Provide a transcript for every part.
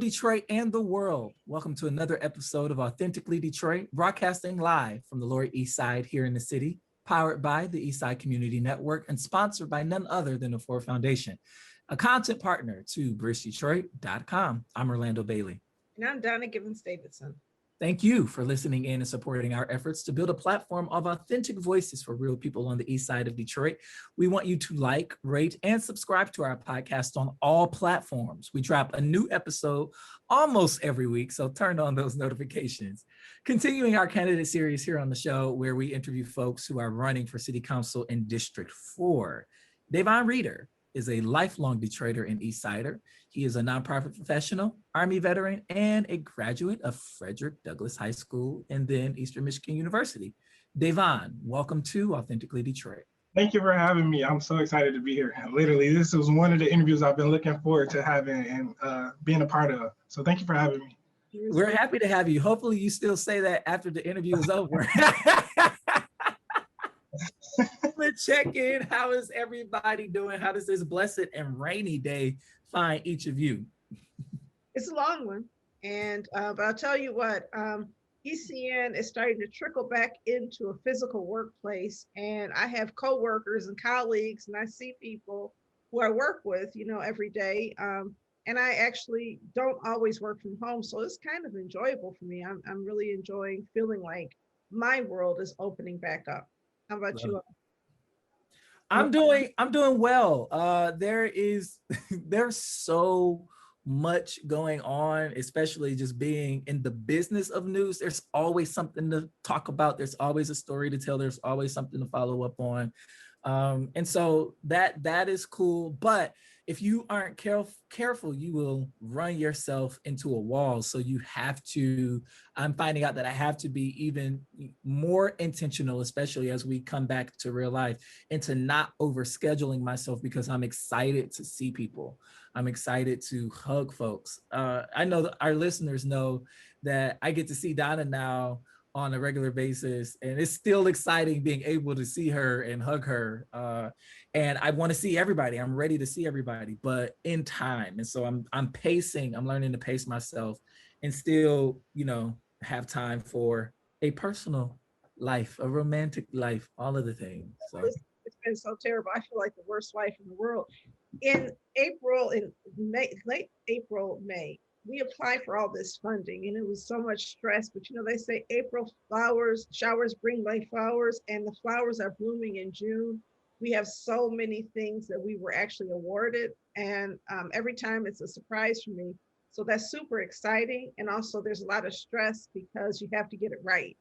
Detroit and the world. Welcome to another episode of Authentically Detroit, broadcasting live from the Lower East Side here in the city, powered by the East Side Community Network and sponsored by none other than the Ford Foundation, a content partner to bridgedetroit.com. I'm Orlando Bailey. And I'm Donna Gibbons-Davidson. Thank you for listening in and supporting our efforts to build a platform of authentic voices for real people on the East Side of Detroit. We want you to like, rate, and subscribe to our podcast on all platforms. We drop a new episode almost every week, so turn on those notifications. Continuing our candidate series here on the show, where we interview folks who are running for City Council in District 4. Daivon Reeder is a lifelong Detroiter and East Sider. He is a nonprofit professional, Army veteran, and a graduate of Frederick Douglass High School and then Eastern Michigan University. Daivon, welcome to Authentically Detroit. Thank you for having me. I'm so excited to be here. Literally, this was one of the interviews I've been looking forward to having and being a part of. So thank you for having me. We're happy to have you. Hopefully you still say that after the interview is over. Let's check in. How is everybody doing? How does this blessed and rainy day find each of you? It's a long one, and but I'll tell you what, ECN is starting to trickle back into a physical workplace, and I have coworkers and colleagues, and I see people who I work with, every day, and I actually don't always work from home, so it's kind of enjoyable for me. I'm really enjoying feeling like my world is opening back up. How about you? I'm doing well. There's so much going on, especially just being in the business of news. There's always something to talk about. There's always a story to tell. There's always something to follow up on. And so that is cool. But if you aren't careful, you will run yourself into a wall. So I'm finding out that I have to be even more intentional, especially as we come back to real life, into not overscheduling myself because I'm excited to see people. I'm excited to hug folks. I know that our listeners know that I get to see Donna now on a regular basis, and it's still exciting being able to see her and hug her. And I want to see everybody. I'm ready to see everybody, but in time. And so I'm pacing. I'm learning to pace myself and still, have time for a personal life, a romantic life, all of the things. So it's been so terrible. I feel like the worst wife in the world. In May, late April, May, we applied for all this funding, and it was so much stress. But they say April showers bring May flowers, and the flowers are blooming in June. We have so many things that we were actually awarded, and every time it's a surprise for me. So that's super exciting. And also there's a lot of stress because you have to get it right.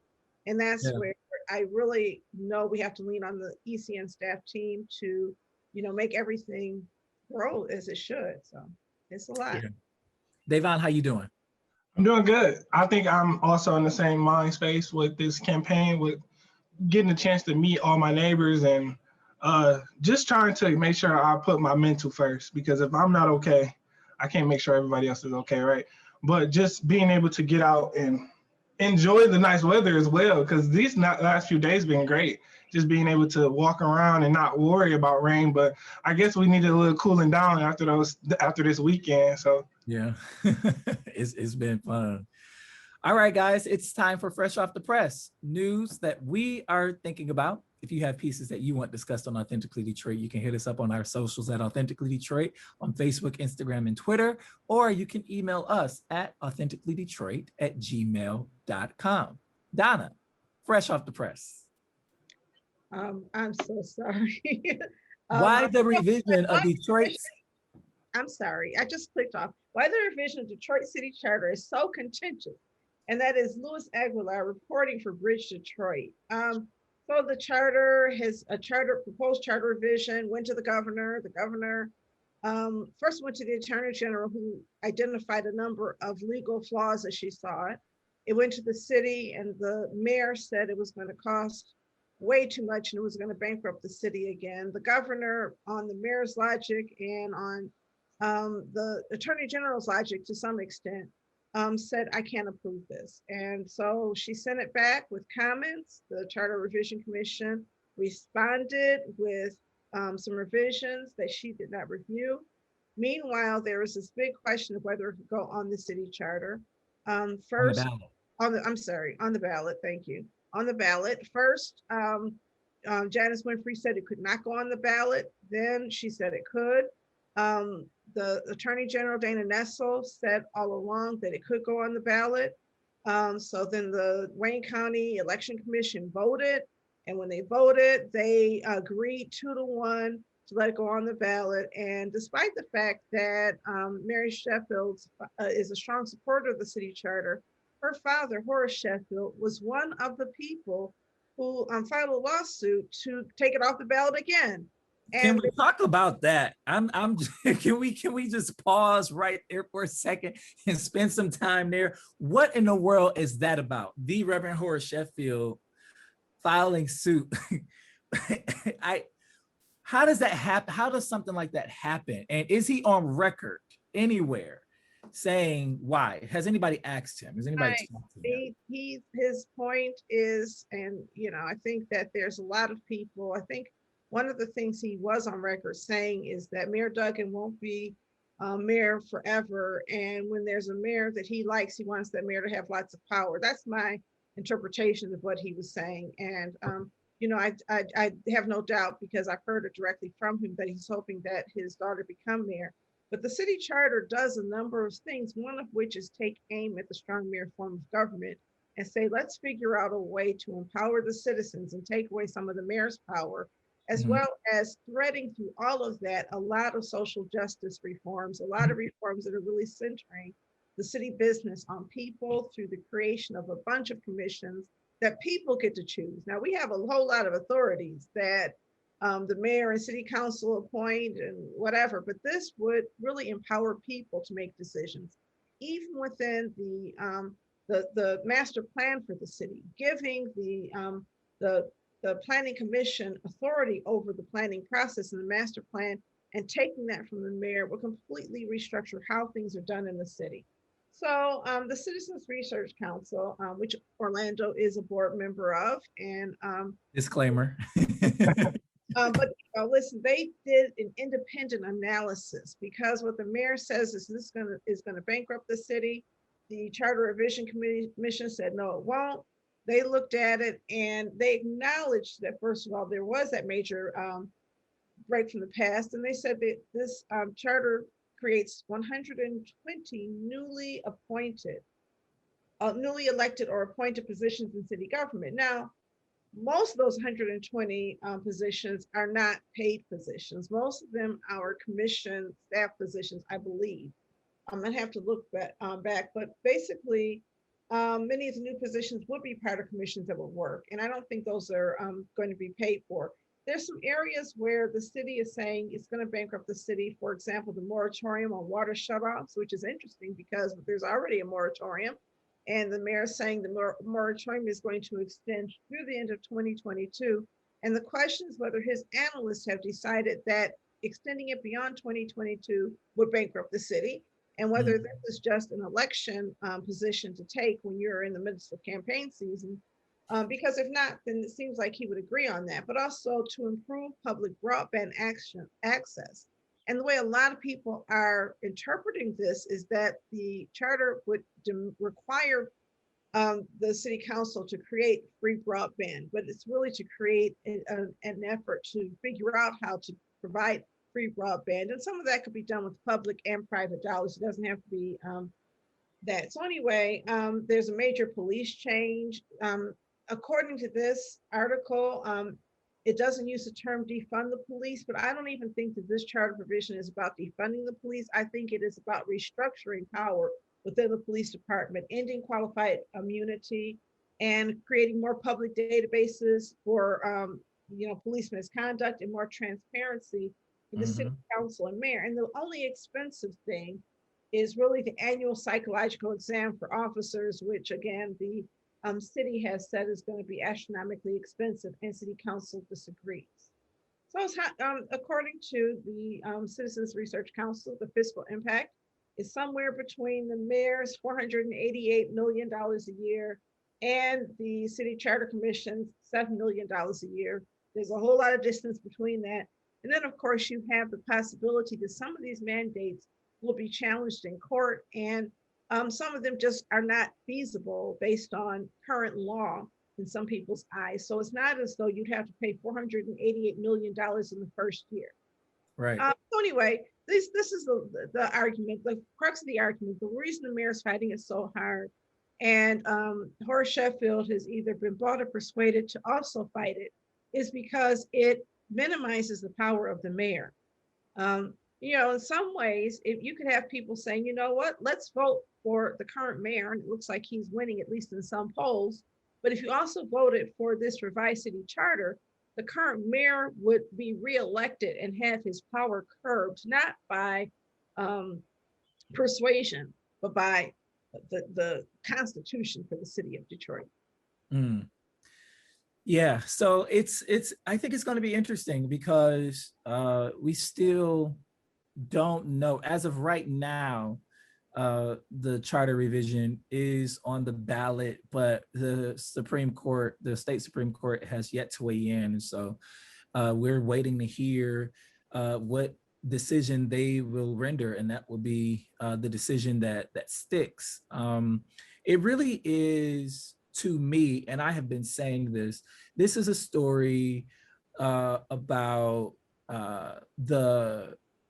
And that's where I really know we have to lean on the ECN staff team to, make everything grow as it should. So it's a lot. Yeah. Daivon, how you doing? I'm doing good. I think I'm also in the same mind space with this campaign, with getting a chance to meet all my neighbors and just trying to make sure I put my mental first, because if I'm not okay, I can't make sure everybody else is okay, right? But just being able to get out and enjoy the nice weather as well, because these last few days been great. Just being able to walk around and not worry about rain. But I guess we needed a little cooling down after this weekend. So yeah, it's been fun. All right, guys, it's time for Fresh Off the Press, news that we are thinking about. If you have pieces that you want discussed on Authentically Detroit, you can hit us up on our socials at Authentically Detroit on Facebook, Instagram, and Twitter, or you can email us at authenticallydetroit@gmail.com. Donna, Fresh Off the Press. I'm so sorry. Why the revision of Detroit's... I'm sorry, I just clicked off. Why the revision of Detroit City Charter is so contentious. And that is Louis Aguilar reporting for Bridge Detroit. So the charter has a proposed charter revision, went to the governor. The governor first went to the attorney general, who identified a number of legal flaws as she saw it. It went to the city, and the mayor said it was going to cost way too much and it was going to bankrupt the city again. The governor, on the mayor's logic and on the attorney general's logic to some extent, said, I can't approve this. And so she sent it back with comments. The Charter Revision Commission responded with some revisions that she did not review. Meanwhile, there was this big question of whether it could go on the city charter. On the First, ballot. I'm sorry, on the ballot. Thank you. On the ballot. First, Janice Winfrey said it could not go on the ballot. Then she said it could. The Attorney General Dana Nessel said all along that it could go on the ballot. So then the Wayne County Election Commission voted, and when they voted, they agreed 2-1 to let it go on the ballot. And despite the fact that Mary Sheffield is a strong supporter of the city charter, her father, Horace Sheffield, was one of the people who filed a lawsuit to take it off the ballot again. Can And we talk about that? Can we just pause right there for a second and spend some time there? What in the world is that about? The Reverend Horace Sheffield filing suit. How does that happen? How does something like that happen? And is he on record anywhere saying why? Has anybody asked him? Has anybody talked to him? His point is, and I think that there's a lot of people. I think one of the things he was on record saying is that Mayor Duggan won't be mayor forever, and when there's a mayor that he likes, he wants that mayor to have lots of power. That's my interpretation of what he was saying, and I have no doubt, because I've heard it directly from him, that he's hoping that his daughter become mayor. But the city charter does a number of things, one of which is take aim at the strong mayor form of government and say, let's figure out a way to empower the citizens and take away some of the mayor's power, as well as threading through all of that, a lot of social justice reforms, a lot of reforms that are really centering the city business on people through the creation of a bunch of commissions that people get to choose. Now, we have a whole lot of authorities that the mayor and city council appoint and whatever, but this would really empower people to make decisions, even within the master plan for the city, giving the planning commission authority over the planning process and the master plan, and taking that from the mayor will completely restructure how things are done in the city. So the Citizens Research Council, which Orlando is a board member of, and disclaimer. but listen, they did an independent analysis, because what the mayor says is this is going to bankrupt the city. The Charter Revision Commission said no, it won't. They looked at it and they acknowledged that, first of all, there was that major break from the past, and they said that this charter creates 120 newly elected or appointed positions in city government. Now, most of those 120 positions are not paid positions. Most of them are commission staff positions, I believe. I'm gonna have to look back, but basically, many of the new positions would be part of commissions that would work, and I don't think those are going to be paid for. There's some areas where the city is saying it's going to bankrupt the city. For example, the moratorium on water shutoffs, which is interesting because there's already a moratorium. And the mayor is saying the moratorium is going to extend through the end of 2022. And the question is whether his analysts have decided that extending it beyond 2022 would bankrupt the city, and whether this is just an election position to take when you're in the midst of campaign season. Because if not, then it seems like he would agree on that, but also to improve public broadband access. And the way a lot of people are interpreting this is that the charter would require the city council to create free broadband, but it's really to create an effort to figure out how to provide free broadband. And some of that could be done with public and private dollars. It doesn't have to be that. So anyway, there's a major police change. According to this article, it doesn't use the term defund the police, but I don't even think that this charter provision is about defunding the police. I think it is about restructuring power within the police department, ending qualified immunity, and creating more public databases for police misconduct and more transparency for the city council and mayor. And the only expensive thing is really the annual psychological exam for officers, which again, the city has said is going to be astronomically expensive, and city council disagrees. So according to the Citizens Research Council, the fiscal impact is somewhere between the mayor's $488 million a year and the city charter commission's $7 million a year. There's a whole lot of distance between that. And then, of course, you have the possibility that some of these mandates will be challenged in court, and some of them just are not feasible based on current law in some people's eyes. So it's not as though you'd have to pay $488 million in the first year. Right. So anyway, this is the argument, the crux of the argument, the reason the mayor is fighting it so hard. And Horace Sheffield has either been bought or persuaded to also fight it, is because it minimizes the power of the mayor. In some ways, if you could have people saying, you know what, let's vote for the current mayor, and it looks like he's winning, at least in some polls. But if you also voted for this revised city charter, the current mayor would be reelected and have his power curbed, not by persuasion, but by the Constitution for the city of Detroit. Mm. Yeah, so it's I think it's going to be interesting because we still don't know as of right now. The charter revision is on the ballot, but the state Supreme Court has yet to weigh in, and so we're waiting to hear what decision they will render, and that will be the decision that sticks. It really is, to me, and I have been saying this is a story about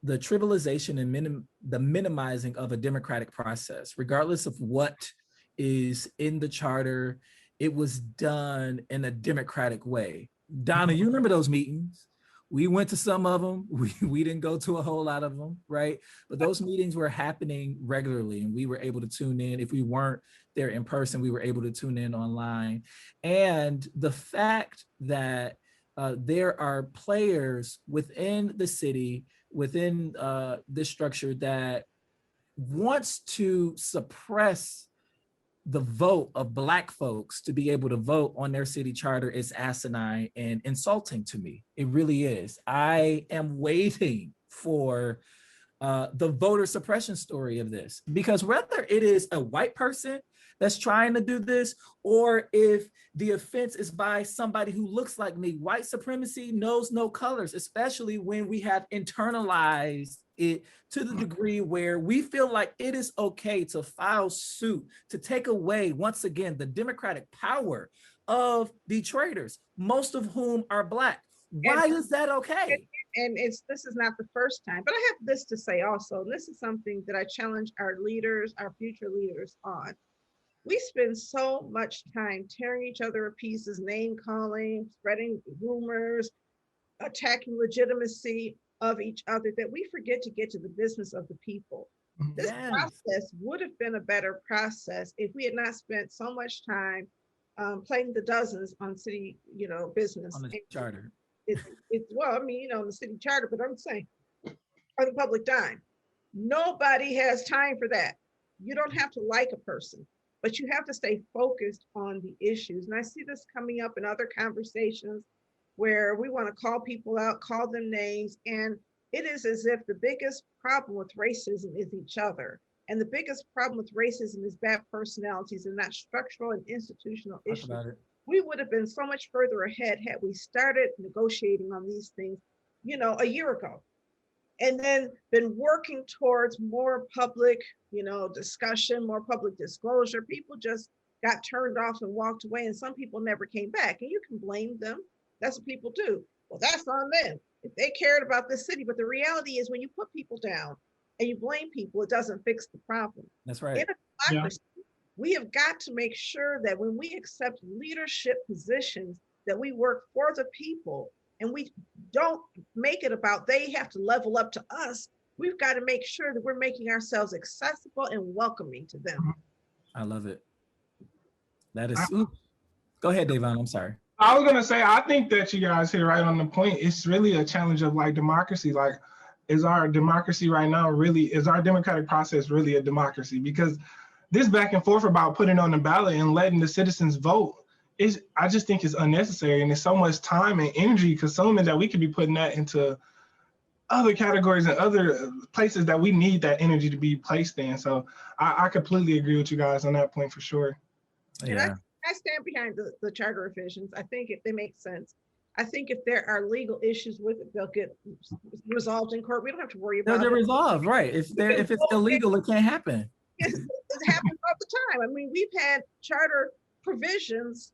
the trivialization and the minimizing of a democratic process. Regardless of what is in the charter, it was done in a democratic way. Donna, you remember those meetings? We went to some of them. We didn't go to a whole lot of them, right? But those meetings were happening regularly, and we were able to tune in. If we weren't there in person, we were able to tune in online. And the fact that there are players within the city, within this structure, that wants to suppress the vote of Black folks to be able to vote on their city charter is asinine and insulting to me. It really is. I am waiting for the voter suppression story of this, because whether it is a white person that's trying to do this, or if the offense is by somebody who looks like me, white supremacy knows no colors, especially when we have internalized it to the degree where we feel like it is okay to file suit to take away, once again, the democratic power of Detroiters, most of whom are Black. Why is that okay? And this is not the first time, but I have this to say also, and this is something that I challenge our leaders, our future leaders on. We spend so much time tearing each other to pieces, name calling, spreading rumors, attacking legitimacy of each other, that we forget to get to the business of the people. This process would have been a better process if we had not spent so much time playing the dozens on city, business. On the charter. Well, I mean, the city charter, but I'm saying, or the public dime. Nobody has time for that. You don't have to like a person, but you have to stay focused on the issues. And I see this coming up in other conversations where we want to call people out, call them names. And it is as if the biggest problem with racism is each other. And the biggest problem with racism is bad personalities and not structural and institutional issues. We would have been so much further ahead had we started negotiating on these things, a year ago. And then been working towards more public, discussion, more public disclosure. People just got turned off and walked away, and some people never came back. And you can blame them. That's what people do. Well, that's on them. If they cared about this city. But the reality is, when you put people down and you blame people, it doesn't fix the problem. That's right. In a democracy, we have got to make sure that when we accept leadership positions, that we work for the people, and we don't make it about they have to level up to us. We've got to make sure that we're making ourselves accessible and welcoming to them. I love it. That is. Go ahead, Daivon. I'm sorry. I was gonna say, I think that you guys hit right on the point. It's really a challenge of democracy. Is our democracy right now is our democratic process really a democracy? Because this back and forth about putting on the ballot and letting the citizens vote I just think it's unnecessary, and there's so much time and energy consuming that we could be putting that into other categories and other places that we need that energy to be placed in. So I completely agree with you guys on that point for sure. Yeah. And I stand behind the charter revisions. I think they make sense. I think if there are legal issues with it, they'll get resolved in court. We don't have to worry They're about it. resolved, right? If it's illegal, it can't happen. It happens all the time. I mean, we've had charter provisions,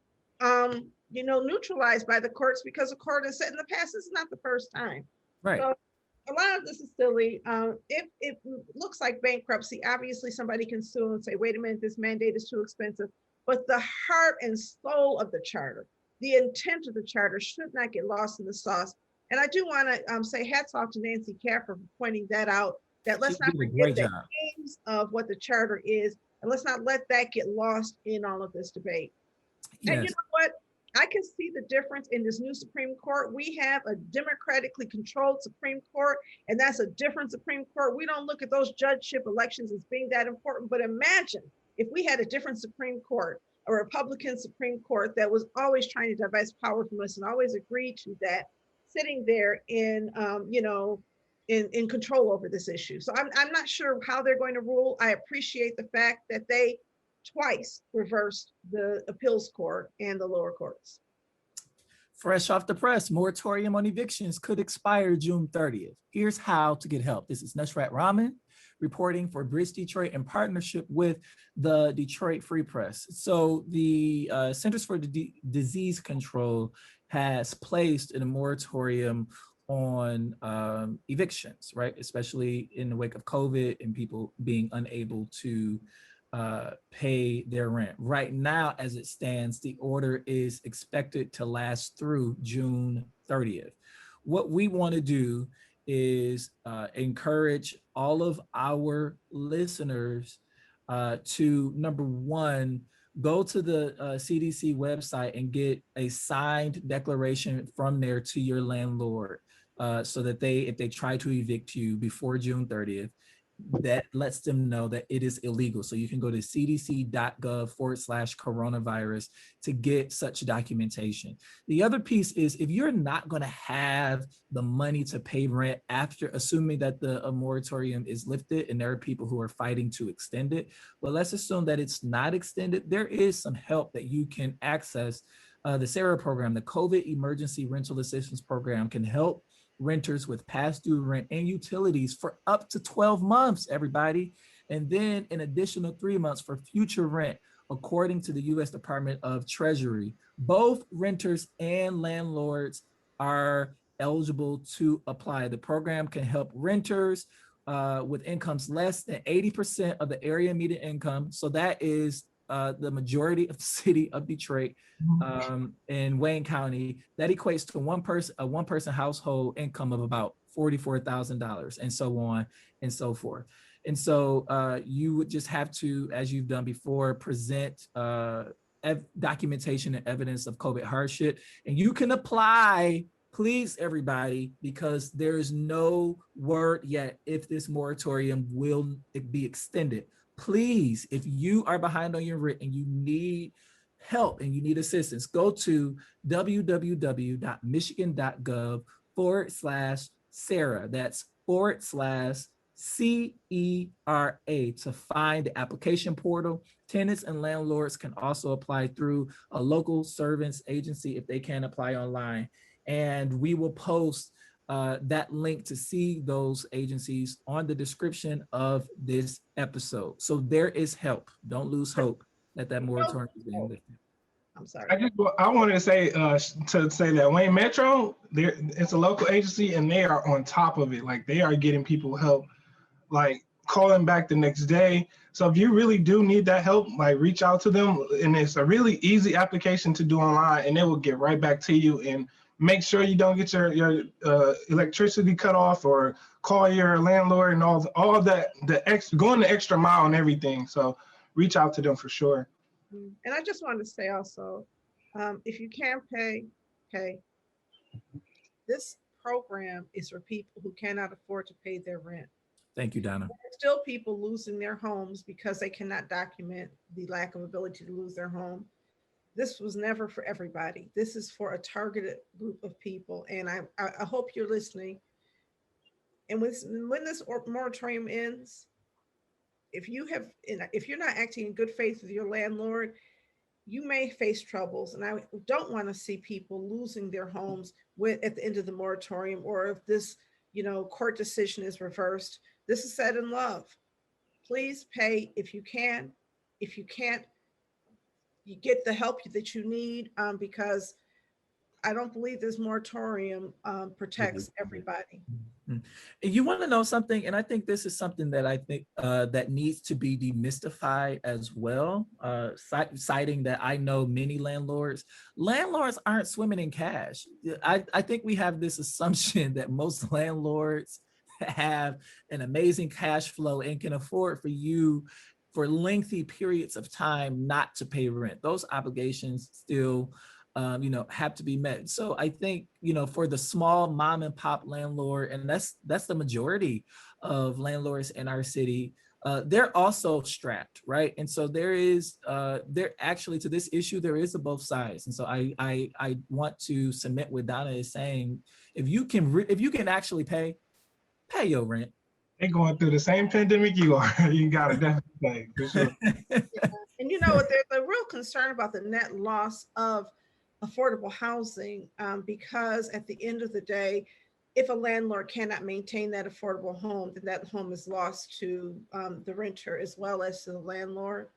neutralized by the courts because the court has said in the past, this is not the first time. Right. So a lot of this is silly. If it looks like bankruptcy, obviously somebody can sue and say, wait a minute, this mandate is too expensive. But the heart and soul of the charter, the intent of the charter should not get lost in the sauce. And I do want to say hats off to Nancy Caff for pointing that out, that let's not forget the aims of what the charter is, and let's not let that get lost in all of this debate. Yes. And you know what? I can see the difference in this new Supreme Court. We have a democratically controlled Supreme Court, and that's a different Supreme Court. We don't look at those judgeship elections as being that important, but imagine if we had a different Supreme Court, a Republican Supreme Court that was always trying to divest power from us and always agreed to that, sitting there in control over this issue. So I'm not sure how they're going to rule. I appreciate the fact that they twice reversed the appeals court and the lower courts. Fresh off the press, moratorium on evictions could expire June 30th. Here's how to get help. This is Nusrat Rahman reporting for Bridge Detroit in partnership with the Detroit Free Press. So the Centers for Disease Control has placed in a moratorium on evictions, right? Especially in the wake of COVID and people being unable to pay their rent. Right now, as it stands, the order is expected to last through June 30th. What we want to do is encourage all of our listeners to, number one, go to the CDC website and get a signed declaration from there to your landlord so that if they try to evict you before June 30th, that lets them know that it is illegal. So you can go to cdc.gov/coronavirus to get such documentation. The other piece is if you're not going to have the money to pay rent after, assuming that the moratorium is lifted, and there are people who are fighting to extend it, but let's assume that it's not extended, there is some help that you can access. The SARA program, the COVID Emergency Rental Assistance Program, can help renters with past due rent and utilities for up to 12 months, everybody. And then an additional 3 months for future rent, according to the U.S. Department of Treasury. Both renters and landlords are eligible to apply. The program can help renters with incomes less than 80% of the area median income. So that is the majority of the city of Detroit in Wayne County. That equates to a one-person household income of about $44,000, and so on and so forth. And so you would just have to, as you've done before, present documentation and evidence of COVID hardship, and you can apply. Please, everybody, because there is no word yet if this moratorium will be extended. Please, if you are behind on your rent and you need help and you need assistance, go to www.michigan.gov/SARA. That's /CERA to find the application portal. Tenants and landlords can also apply through a local servants agency if they can apply online. And we will post that link to see those agencies on the description of this episode. So there is help. Don't lose hope that moratorium is being lifted. I'm sorry. I wanted to say that Wayne Metro, it's a local agency and they are on top of it. Like they are getting people help, like calling back the next day. So if you really do need that help, like reach out to them, and it's a really easy application to do online, and they will get right back to you and make sure you don't get your electricity cut off, or call your landlord and all of that, going the extra mile and everything. So reach out to them for sure. And I just wanted to say also, if you can't pay. This program is for people who cannot afford to pay their rent. Thank you, Donna. There are still people losing their homes because they cannot document the lack of ability to lose their home. This was never for everybody. This is for a targeted group of people. And I hope you're listening. And when this moratorium ends, if you're not acting in good faith with your landlord, you may face troubles, and I don't want to see people losing their homes at the end of the moratorium, or if this, court decision is reversed. This is said in love. Please pay if you can. If you can't, you get the help that you need, because I don't believe this moratorium protects everybody. Mhm. You want to know something, and I think this is something that I think that needs to be demystified as well. Citing that I know many landlords aren't swimming in cash. I think we have this assumption that most landlords have an amazing cash flow and can afford for lengthy periods of time not to pay rent. Those obligations still have to be met. So I think, for the small mom and pop landlord, and that's the majority of landlords in our city, they're also strapped, right? And so there actually, to this issue, there is a both sides. And so I want to submit what Donna is saying. If you can actually pay your rent. They're going through the same pandemic you are. You got to definitely pay, for sure. And you know what? There's a real concern about the net loss of affordable housing, because at the end of the day, if a landlord cannot maintain that affordable home, then that home is lost to the renter as well as to the landlord.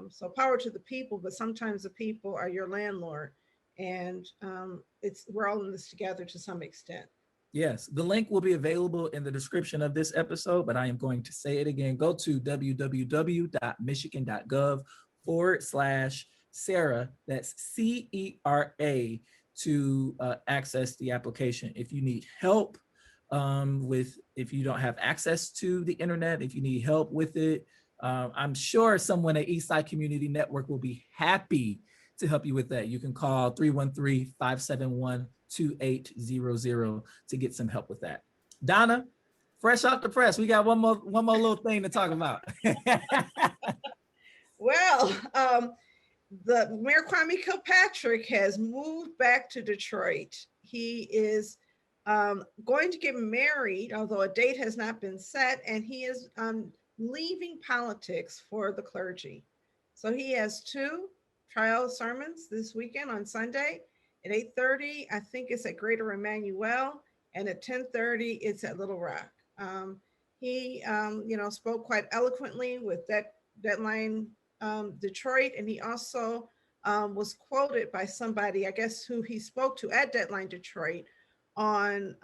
So power to the people, but sometimes the people are your landlord, and we're all in this together to some extent. Yes, the link will be available in the description of this episode, but I am going to say it again. Go to www.michigan.gov/Sarah, that's CERA, to access the application. If you need help if you don't have access to the internet, if you need help with it, I'm sure someone at Eastside Community Network will be happy to help you with that. You can call 313-571-2800 to get some help with that. Donna, fresh off the press, we got one more little thing to talk about. Well, the Mayor Kwame Kilpatrick has moved back to Detroit. He is going to get married, although a date has not been set, and he is leaving politics for the clergy. So he has two trial sermons this weekend on Sunday at 8:30. I think it's at Greater Emmanuel, and at 10:30 it's at Little Rock. He spoke quite eloquently with Deadline Detroit, and he also was quoted by somebody, I guess, who he spoke to at Deadline Detroit on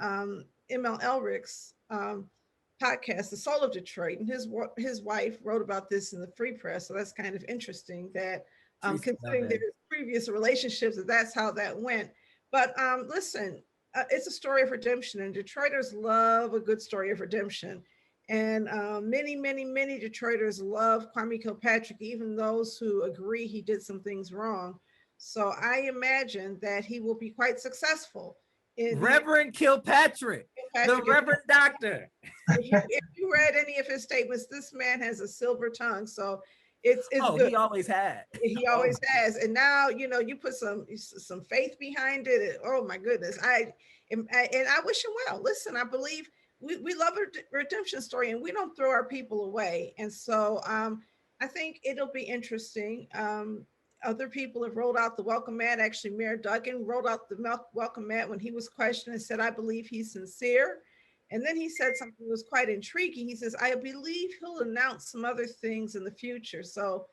ML Elrick's podcast, The Soul of Detroit, and his wife wrote about this in the Free Press. So that's kind of interesting that considering their previous relationships, that's how that went. But listen, it's a story of redemption, and Detroiters love a good story of redemption. And many, many, many Detroiters love Kwame Kilpatrick, even those who agree he did some things wrong. So I imagine that he will be quite successful. Reverend Kilpatrick, the Reverend Doctor. If you read any of his statements, this man has a silver tongue. So it's good. He always had. He always has. And now, you put some faith behind it. Oh my goodness. I wish him well. Listen, I believe we love a redemption story, and we don't throw our people away. And so I think it'll be interesting. Other people have rolled out the welcome mat. Actually, Mayor Duggan rolled out the welcome mat when he was questioned and said, I believe he's sincere. And then he said something that was quite intriguing. He says, I believe he'll announce some other things in the future. So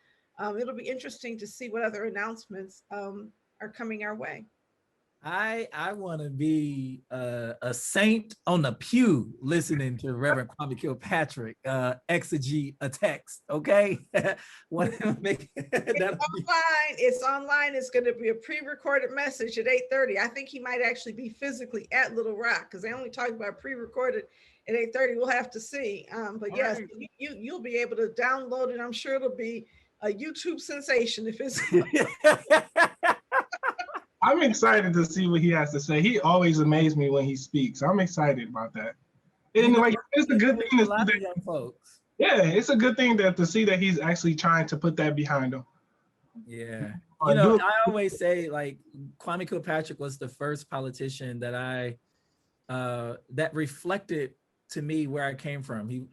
it'll be interesting to see what other announcements are coming our way. I want to be a saint on the pew listening to Reverend Kwame Kilpatrick exegete a text. Okay, It's online. It's going to be a pre-recorded message at 8:30. I think he might actually be physically at Little Rock, because they only talk about pre-recorded at 8:30. We'll have to see. But yes, you'll be able to download it. I'm sure it'll be a YouTube sensation if it's. I'm excited to see what he has to say. He always amazes me when he speaks. I'm excited about that. And it's a good thing to see that, young folks. Yeah, it's a good thing to see that he's actually trying to put that behind him. Yeah. I always say, like, Kwame Kilpatrick was the first politician that that reflected to me where I came from. He,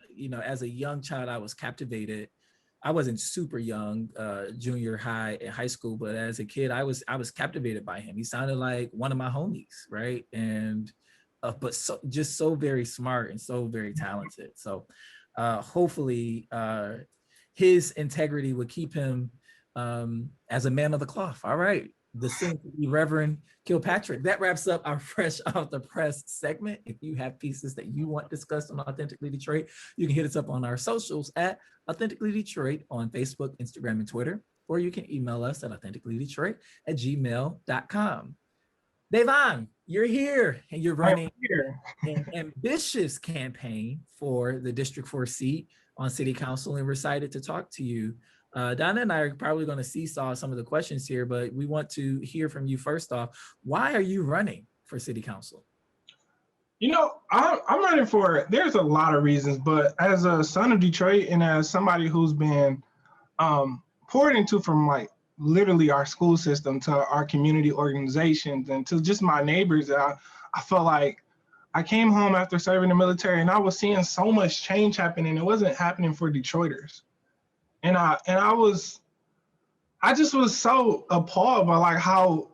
as a young child, I was captivated I wasn't super young, junior high and high school, but as a kid, I was captivated by him. He sounded like one of my homies, right? And but so just so very smart and so very talented. So hopefully his integrity would keep him as a man of the cloth. All right. The soon to be Reverend Kilpatrick. That wraps up our Fresh Off the Press segment. If you have pieces that you want discussed on Authentically Detroit, you can hit us up on our socials at Authentically Detroit on Facebook, Instagram, and Twitter, or you can email us at authenticallydetroit@gmail.com. Daivon, you're here and you're running an ambitious campaign for the District 4 seat on City Council, and we're excited to talk to you. Donna and I are probably going to seesaw some of the questions here, but we want to hear from you first off. Why are you running for City Council? You know, I'm running for it. There's a lot of reasons, but as a son of Detroit and as somebody who's been poured into from like literally our school system to our community organizations and to just my neighbors, I felt like I came home after serving the military and I was seeing so much change happening. It wasn't happening for Detroiters. And I just was so appalled by like how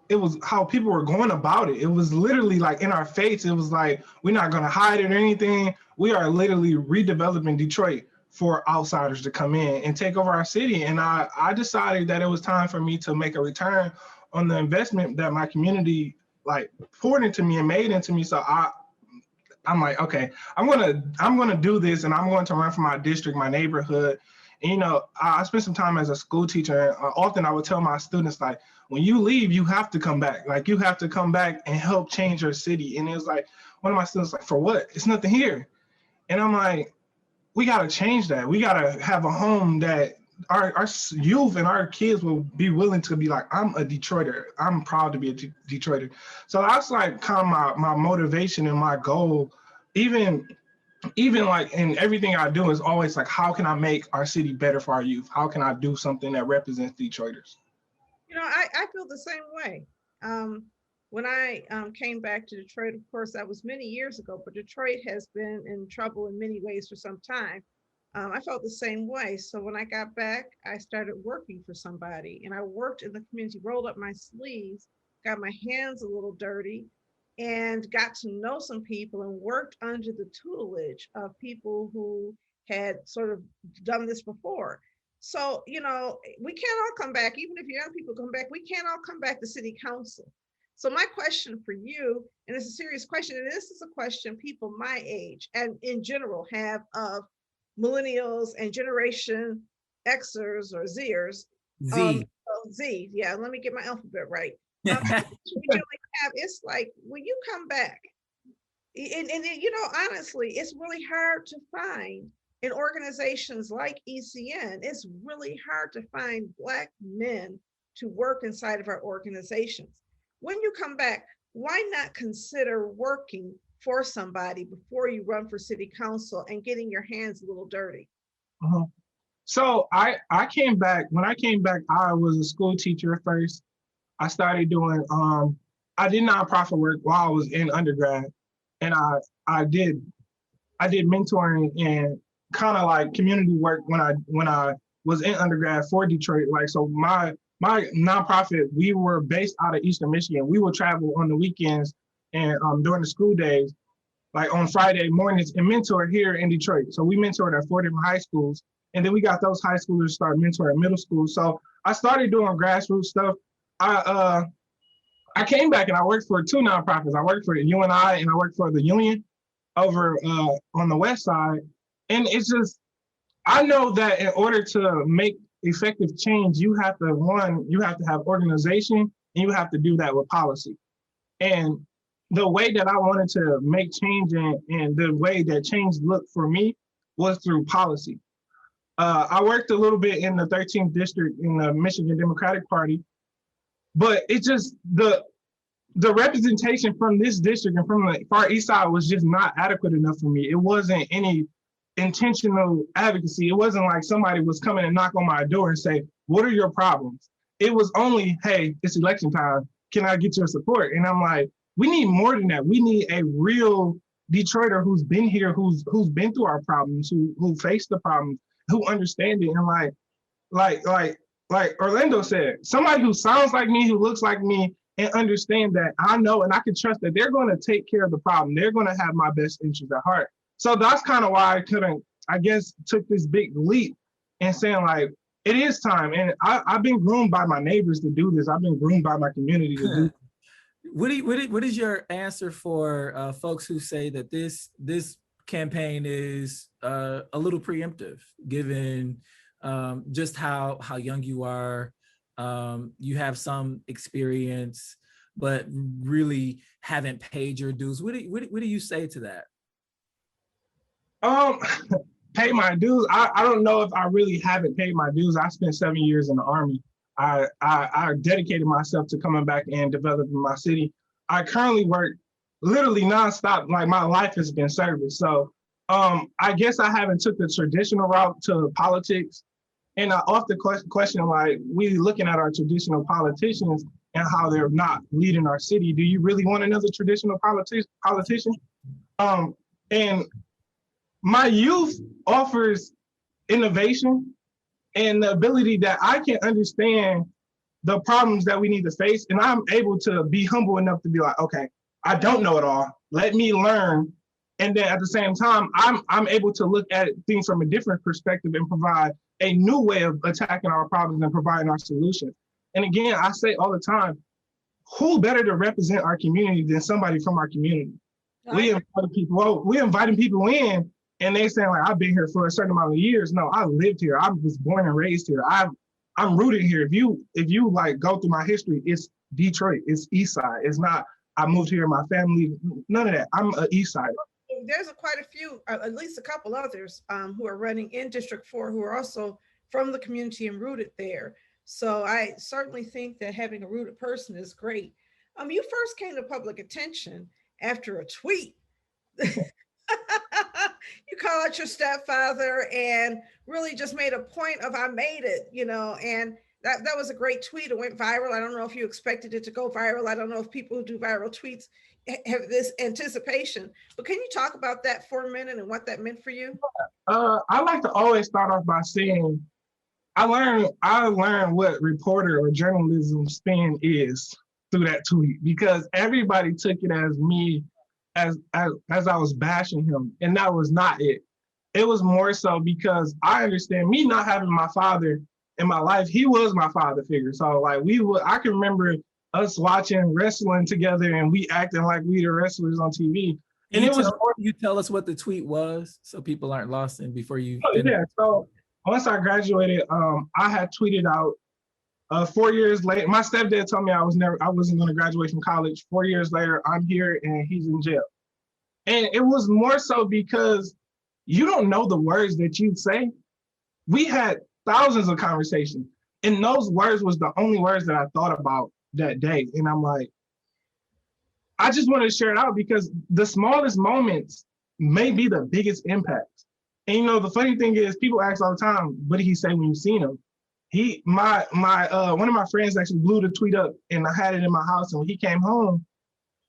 people were going about it. It was literally like in our face. It was like, we're not gonna hide it or anything. We are literally redeveloping Detroit for outsiders to come in and take over our city. And I decided that it was time for me to make a return on the investment that my community like poured into me and made into me. So I'm like, okay, I'm gonna do this, and I'm going to run for my district, my neighborhood. And, you know, I spent some time as a school teacher. Often I would tell my students, like, when you leave, you have to come back. Like, you have to come back and help change your city. And it was like, one of my students like, for what? It's nothing here. And I'm like, we got to change that. We got to have a home that our youth and our kids will be willing to be like, I'm a Detroiter. I'm proud to be a Detroiter. So that's like kind of my motivation and my goal. Even like in everything I do is always like, how can I make our city better for our youth? How can I do something that represents Detroiters? You know, I feel the same way. When I came back to Detroit, of course, that was many years ago, but Detroit has been in trouble in many ways for some time. I felt the same way. So when I got back, I started working for somebody, and I worked in the community, rolled up my sleeves, got my hands a little dirty, and got to know some people and worked under the tutelage of people who had sort of done this before. So, you know, we can't all come back, even if young people come back, we can't all come back to city council. So my question for you, and it's a serious question, and this is a question people my age and in general have of millennials and generation Xers or Zers. Z, yeah, let me get my alphabet right. We generally have, it's like, when you come back, and you know, honestly, it's really hard to find in organizations like ECN, it's really hard to find Black men to work inside of our organizations. When you come back, why not consider working for somebody before you run for city council and getting your hands a little dirty? So I came back. When I came back, I was a school teacher at first. I started doing, I did nonprofit work while I was in undergrad, and I did mentoring and kind of like community work when I was in undergrad for Detroit. Like, so my nonprofit, we were based out of Eastern Michigan. We would travel on the weekends and during the school days, like on Friday mornings, and mentor here in Detroit. So we mentored at 4 different high schools, and then we got those high schoolers to start mentoring middle school. So I started doing grassroots stuff. I came back and I worked for 2 nonprofits. I worked for the UNI and I worked for the Union over on the west side. And it's just, I know that in order to make effective change, you have to have organization, and you have to do that with policy. And the way that I wanted to make change and the way that change looked for me was through policy. I worked a little bit in the 13th district in the Michigan Democratic Party, but it just, the representation from this district and from the far east side was just not adequate enough for me. It wasn't any intentional advocacy. It wasn't like somebody was coming and knock on my door and say, what are your problems? It was only, hey, it's election time. Can I get your support? And I'm like, we need more than that. We need a real Detroiter who's been here, who's been through our problems, who faced the problems, who understand it. And like, like Orlando said, somebody who sounds like me, who looks like me, and understand that I know and I can trust that they're going to take care of the problem. They're going to have my best interest at heart. So that's kind of why I guess, took this big leap and saying like, it is time. And I've been groomed by my neighbors to do this. I've been groomed by my community to do this. What is your answer for folks who say that this campaign is a little preemptive, given just how young you are? You have some experience, but really haven't paid your dues. What do you say to that? Pay my dues. I don't know if I really haven't paid my dues. I spent 7 years in the Army. I dedicated myself to coming back and developing my city. I currently work literally nonstop. Like my life has been service. So I guess I haven't took the traditional route to politics. And I often question, like, we looking at our traditional politicians and how they're not leading our city. Do you really want another traditional politician? And my youth offers innovation and the ability that I can understand the problems that we need to face. And I'm able to be humble enough to be like, okay, I don't know it all. Let me learn. And then at the same time, I'm able to look at things from a different perspective and provide a new way of attacking our problems and providing our solutions. And again, I say all the time, who better to represent our community than somebody from our community? We inviting people in, and they saying like, I've been here for a certain amount of years. No, I lived here. I was born and raised here. I'm rooted here. If you like go through my history, it's Detroit, it's East Side. It's not, I moved here, my family, none of that. I'm an East Side. There's quite a few, at least a couple others who are running in District 4 who are also from the community and rooted there. So I certainly think that having a rooted person is great. You first came to public attention after a tweet. You call out your stepfather and really just made a point of I made it, and that was a great tweet. It went viral. I don't know if you expected it to go viral. I don't know if people who do viral tweets have this anticipation, but can you talk about that for a minute and what that meant for you? I like to always start off by saying I learned what reporter or journalism spin is through that tweet, because everybody took it as me as I was bashing him, and that was not it. It was more so because I understand me not having my father in my life. He was my father figure. So like I can remember us watching wrestling together and we acting like we the wrestlers on TV. And you tell us what the tweet was so people aren't lost in before you. Yeah. So once I graduated, I had tweeted out 4 years later. My stepdad told me I wasn't going to graduate from college. 4 years later, I'm here and he's in jail. And it was more so because you don't know the words that you'd say. We had thousands of conversations, and those words was the only words that I thought about that day. And I'm like, I just wanted to share it out because the smallest moments may be the biggest impact. And the funny thing is, people ask all the time, what did he say when you seen him? One of my friends actually blew the tweet up, and I had it in my house. And when he came home,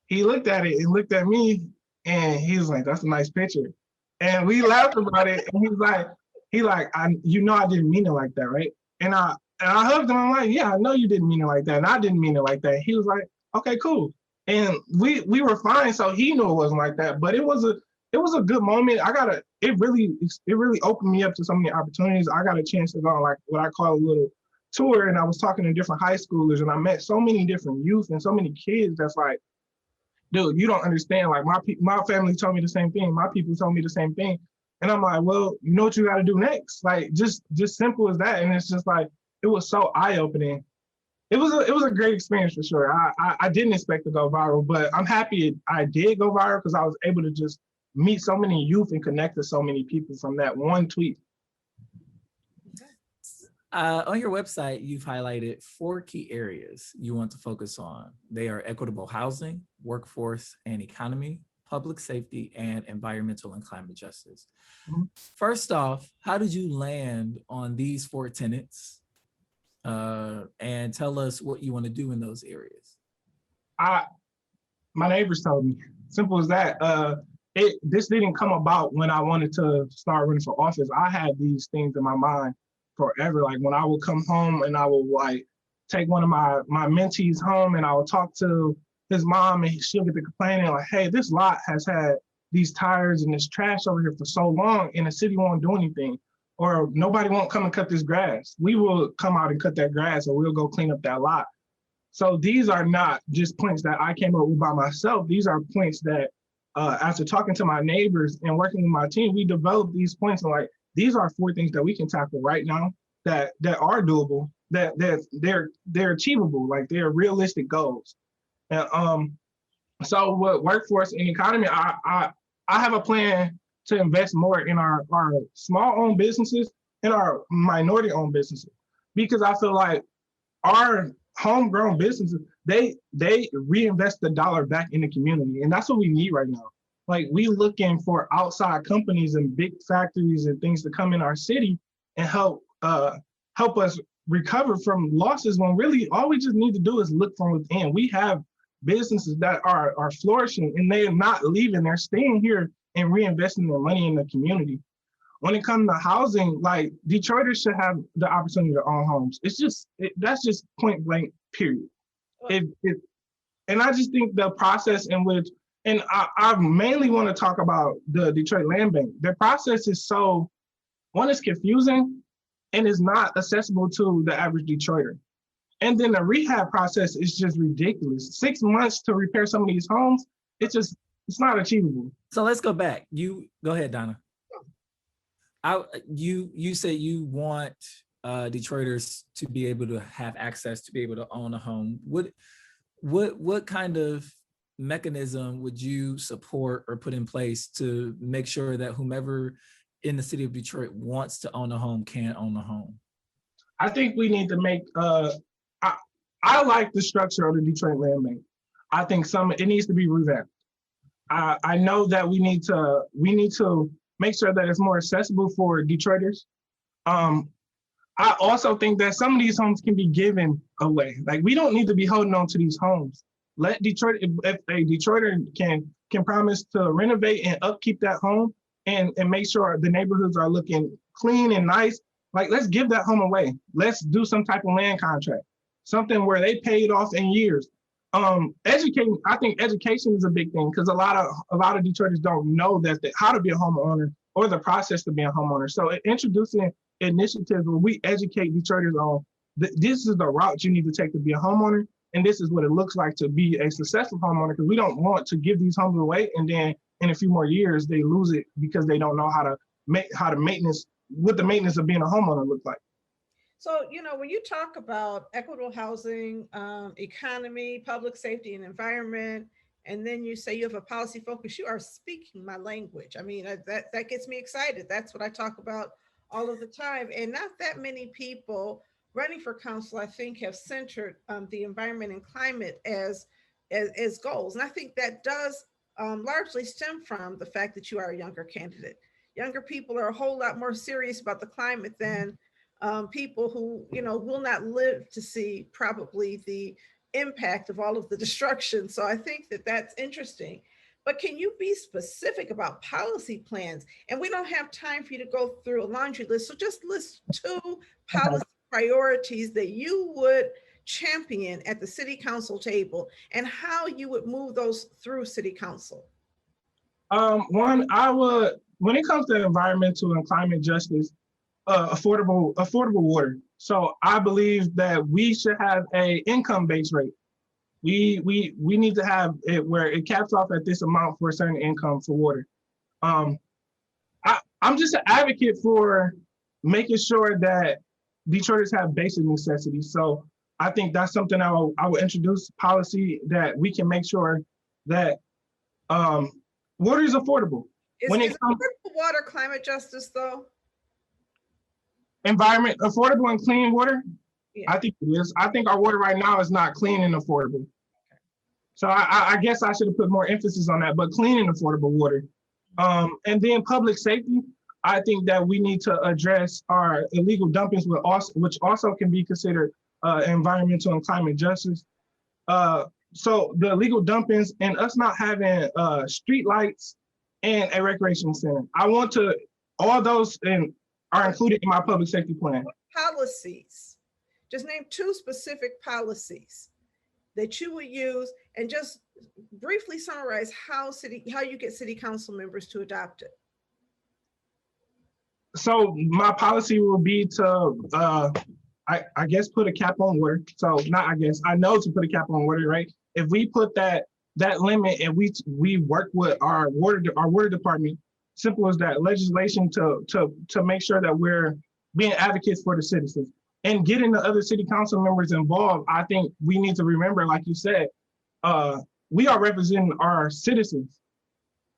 he looked at it and looked at me, and he was like, "That's a nice picture." And we laughed about it. And I didn't mean it like that, right? And I hugged him. I'm like, "Yeah, I know you didn't mean it like that, and I didn't mean it like that." He was like, "Okay, cool." And we were fine. So he knew it wasn't like that. But it was a good moment. It really opened me up to so many opportunities. I got a chance to go on like what I call a little tour, and I was talking to different high schoolers, and I met so many different youth and so many kids that's like, dude, you don't understand. Like my family told me the same thing. My people told me the same thing. And I'm like, well, you know what you got to do next? Like just simple as that. And it's just like, it was so eye-opening. It was a great experience for sure. I didn't expect to go viral, but I'm happy I did go viral because I was able to just meet so many youth and connect to so many people from that one tweet. On your website, you've highlighted 4 key areas you want to focus on. They are equitable housing, workforce and economy, public safety, and environmental and climate justice. Mm-hmm. First off, how did you land on these 4 tenets? And tell us what you want to do in those areas. My neighbors told me, simple as that. This didn't come about when I wanted to start running for office. I had these things in my mind forever. Like when I would come home and I would like take one of my mentees home and I would talk to his mom and she'll get to complaining like, hey, this lot has had these tires and this trash over here for so long and the city won't do anything. Or nobody won't come and cut this grass. We will come out and cut that grass or we'll go clean up that lot. So these are not just points that I came up with by myself. These are points that after talking to my neighbors and working with my team, we developed these points and like, these are 4 things that we can tackle right now that are doable, that they're achievable, like they're realistic goals. And so with workforce and economy, I have a plan to invest more in our small-owned businesses and our minority-owned businesses, because I feel like our homegrown businesses, they reinvest the dollar back in the community, and that's what we need right now. Like we looking for outside companies and big factories and things to come in our city and help us recover from losses, when really all we just need to do is look from within. We have businesses that are flourishing and they are not leaving, they're staying here and reinvesting their money in the community. When it comes to housing, like Detroiters should have the opportunity to own homes. That's just point blank, period. And I just think the process in which, and I mainly want to talk about the Detroit Land Bank. The process is so, one, is confusing and is not accessible to the average Detroiter. And then the rehab process is just ridiculous. 6 months to repair some of these homes, it's not achievable. So let's go back. You go ahead, Donna. You said you want Detroiters to be able to have access to be able to own a home. What kind of mechanism would you support or put in place to make sure that whomever in the city of Detroit wants to own a home can own a home? I think we need to make I like the structure of the Detroit Land Bank. I think it needs to be revamped. I know that we need to make sure that it's more accessible for Detroiters. I also think that some of these homes can be given away. Like we don't need to be holding on to these homes. Let Detroit, if a Detroiter can promise to renovate and upkeep that home and make sure the neighborhoods are looking clean and nice, like let's give that home away. Let's do some type of land contract, something where they pay it off in years. Educating, I think education is a big thing because a lot of Detroiters don't know how to be a homeowner or the process to be a homeowner. So introducing initiatives where we educate Detroiters on this is the route you need to take to be a homeowner, and this is what it looks like to be a successful homeowner, because we don't want to give these homes away and then in a few more years they lose it because they don't know how to maintenance, what the maintenance of being a homeowner looks like. So, when you talk about equitable housing, economy, public safety and environment, and then you say you have a policy focus, you are speaking my language. I mean, that gets me excited. That's what I talk about all of the time. And not that many people running for council, I think, have centered the environment and climate as goals. And I think that does largely stem from the fact that you are a younger candidate. Younger people are a whole lot more serious about the climate than people who, will not live to see probably the impact of all of the destruction. So I think that that's interesting. But can you be specific about policy plans? And we don't have time for you to go through a laundry list. So just list 2 policy priorities that you would champion at the city council table and how you would move those through city council. One, when it comes to environmental and climate justice, affordable water. So I believe that we should have a income-based rate. We need to have it where it caps off at this amount for a certain income for water. I'm just an advocate for making sure that Detroiters have basic necessities. So I think that's something I will introduce policy that we can make sure that water is affordable. Is affordable water climate justice though? Environment, affordable and clean water? Yeah. I think it is. I think our water right now is not clean and affordable. So I guess I should have put more emphasis on that, but clean and affordable water. And then public safety, I think that we need to address our illegal dumpings, which also can be considered environmental and climate justice. So the illegal dumpings and us not having street lights and a recreation center. I want to, all those, and are included in my public safety plan. Policies. Just name 2 specific policies that you would use, and just briefly summarize how you get city council members to adopt it. So my policy will be to, I guess, put a cap on water. So not, I guess, I know to put a cap on water, right? If we put that limit and we work with our water department, simple as that, legislation to make sure that we're being advocates for the citizens and getting the other city council members involved. I think we need to remember, like you said, we are representing our citizens,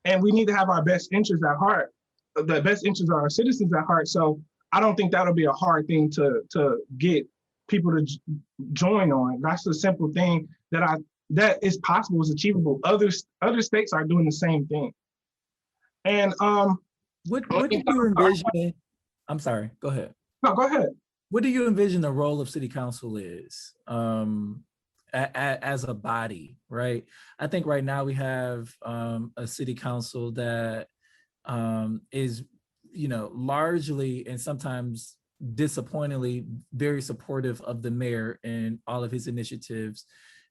and we need to have our best interests at heart, the best interests of our citizens at heart. So I don't think that'll be a hard thing to get people to join on. That's a simple thing that is possible, is achievable. Other states are doing the same thing. And what do you envision? I'm sorry, go ahead. No, go ahead. What do you envision the role of city council is as a body, right? I think right now we have a city council that is, largely and sometimes disappointingly very supportive of the mayor and all of his initiatives,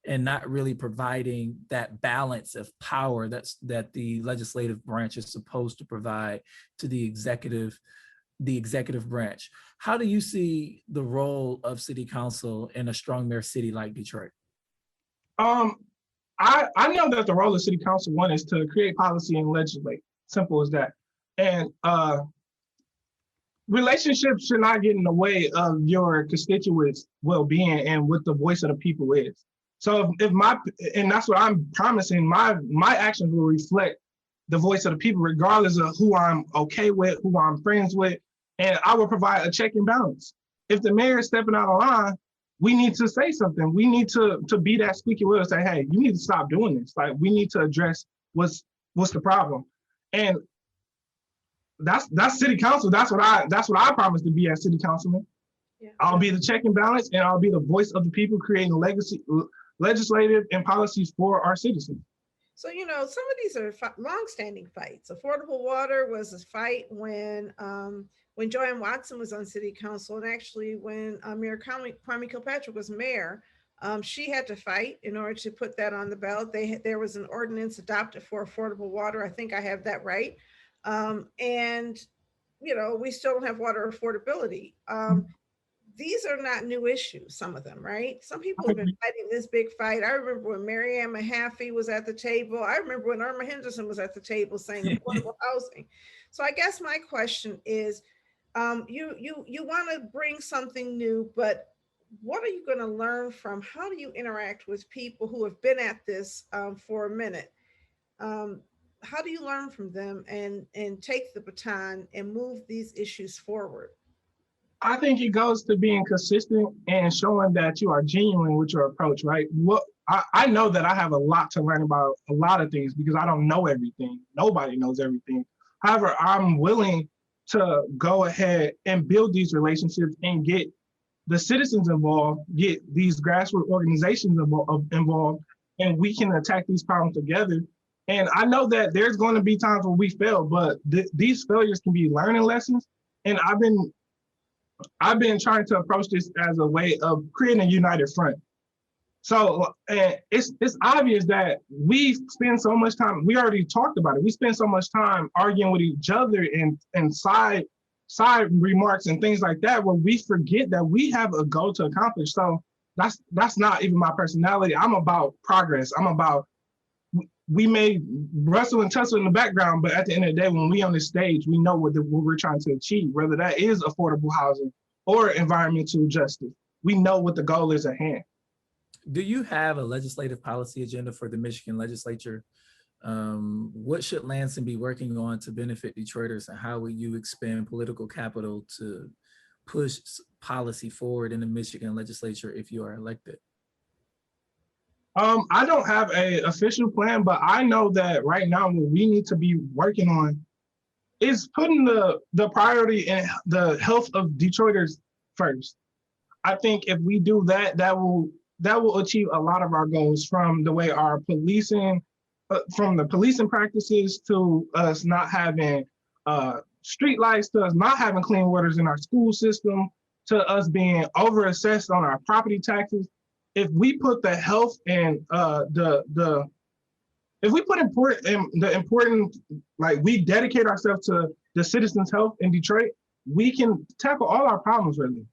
and not really providing that balance of power that the legislative branch is supposed to provide to the executive branch. How do you see the role of city council in a strong mayor city like Detroit? I know that the role of city council, one, is to create policy and legislate. Simple as that. And relationships should not get in the way of your constituents' well-being and what the voice of the people is. So and that's what I'm promising, my actions will reflect the voice of the people, regardless of who I'm okay with, who I'm friends with, and I will provide a check and balance. If the mayor is stepping out of line, we need to say something. We need to be that squeaky wheel and say, hey, you need to stop doing this. Like, we need to address what's the problem. And that's city council. That's what I promise to be as city councilman. Yeah. I'll be the check and balance, and I'll be the voice of the people, creating legislative and policies for our citizens. So, some of these are long-standing fights. Affordable water was a fight when Joanne Watson was on city council, and actually when Mayor Kwame Kilpatrick was mayor, she had to fight in order to put that on the ballot. There was an ordinance adopted for affordable water. I think I have that right. And we still don't have water affordability. These are not new issues, some of them, right? Some people have been fighting this big fight. I remember when Mary Ann Mahaffey was at the table. I remember when Irma Henderson was at the table saying affordable housing. So I guess my question is, you want to bring something new, but what are you going to learn from? How do you interact with people who have been at this for a minute? How do you learn from them and take the baton and move these issues forward? I think it goes to being consistent and showing that you are genuine with your approach, right? I know that I have a lot to learn about a lot of things because I don't know everything. Nobody knows everything. However, I'm willing to go ahead and build these relationships and get the citizens involved, get these grassroots organizations involved, and we can attack these problems together. And I know that there's going to be times where we fail, but these failures can be learning lessons. And I've been trying to approach this as a way of creating a united front. So it's obvious that we spend so much time, we already talked about it, we spend so much time arguing with each other and side remarks and things like that, where we forget that we have a goal to accomplish. So that's not even my personality. I'm about progress. I'm about, we may wrestle and tussle in the background, but at the end of the day, when we on the stage, we know what we're trying to achieve, whether that is affordable housing or environmental justice. We know what the goal is at hand. Do you have a legislative policy agenda for the Michigan legislature? What should Lansing be working on to benefit Detroiters, and how will you expend political capital to push policy forward in the Michigan legislature if you are elected? I don't have an official plan, but I know that right now what we need to be working on is putting the priority in the health of Detroiters first. I think if we do that, that will achieve a lot of our goals, from the way our policing, from the policing practices to us not having street lights to us not having clean waters in our school system, to us being over-assessed on our property taxes. If we put the health and if we put important, like we dedicate ourselves to the citizens' health in Detroit, we can tackle all our problems really.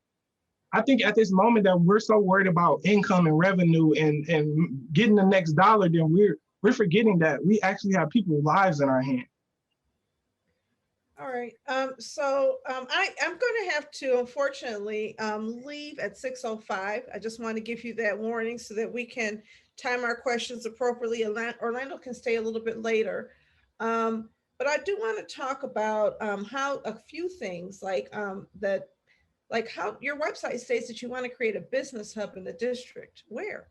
I think at this moment that we're so worried about income and revenue and getting the next dollar, then we're forgetting that we actually have people's lives in our hands. All right. I'm going to have to, unfortunately, leave at 6:05. I just want to give you that warning so that we can time our questions appropriately. Orlando can stay a little bit later. But I do want to talk about how a few things like how your website states that you want to create a business hub in the district. Where?